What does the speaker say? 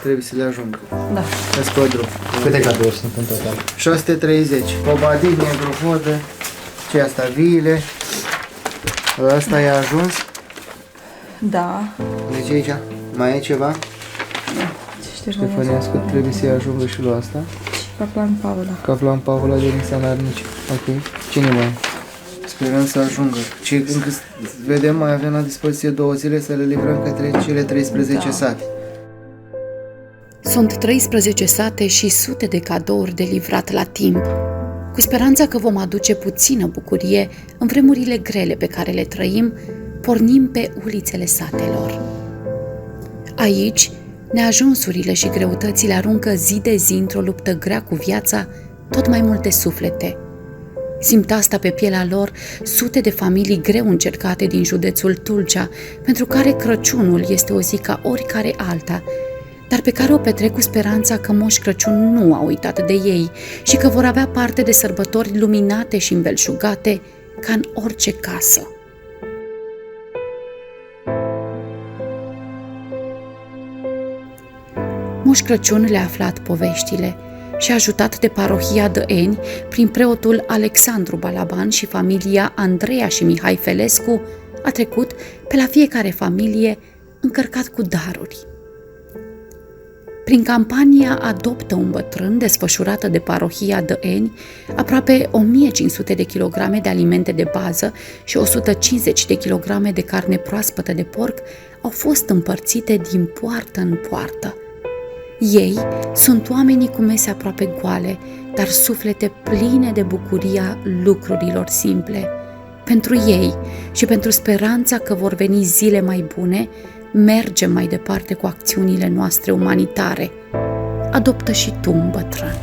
trebuie să le ajungă. Da. Îți pe drum. Câte cadouri sunt în total? 630. Obadic, negru, hodă. Ce asta? Viile. Ăsta i-a ajuns. Da. Deci aici mai e ceva? Ștefănescu trebuie să-i ajungă și la asta. Caplan Paula. Caplan Paula de Nisanarnici. Ok. Cine mai? Sperăm să ajungă. Și încă vedem, mai avem la dispoziție 2 zile să le livrăm către cele 13 sate. Sunt 13 sate și sute de cadouri de livrat la timp, cu speranța că vom aduce puțină bucurie în vremurile grele pe care le trăim, pornim pe ulițele satelor. Aici, neajunsurile și greutățile aruncă zi de zi într-o luptă grea cu viața tot mai multe suflete. Simt asta pe pielea lor sute de familii greu încercate din județul Tulcea, pentru care Crăciunul este o zi ca oricare alta, dar pe care o petrec cu speranța că Moș Crăciun nu a uitat de ei și că vor avea parte de sărbători luminate și îmbelșugate ca în orice casă. Moș Crăciun le-a aflat poveștile și ajutat de parohia Dăeni prin preotul Alexandru Balaban și familia Andreea și Mihai Felescu, a trecut pe la fiecare familie încărcat cu daruri. Prin campania Adoptă un bătrân, desfășurată de parohia Dăeni, aproape 1500 de kilograme de alimente de bază și 150 de kilograme de carne proaspătă de porc au fost împărțite din poartă în poartă. Ei sunt oamenii cu mese aproape goale, dar suflete pline de bucuria lucrurilor simple. Pentru ei și pentru speranța că vor veni zile mai bune, mergem mai departe cu acțiunile noastre umanitare. Adoptă și tu un bătrân.